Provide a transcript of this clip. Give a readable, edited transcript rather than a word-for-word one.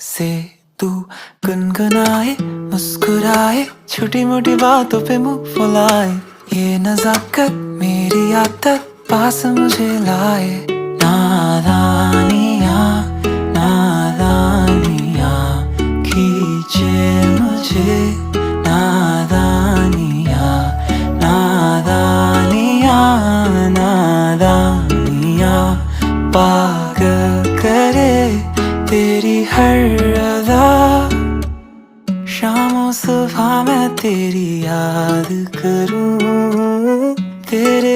से तू गुनगुनाए, मुस्कुराए, छोटी मोटी बातों पे मुंह फुलाए। ये नजाकत मेरी आदत पास मुझे लाए। नादानियाँ नादानियाँ खींचे मुझे। नादानियाँ नादानियाँ नादानियाँ पागल करे तेरी हर अदा। शामों सुबह मैं तेरी याद करूं, तेरे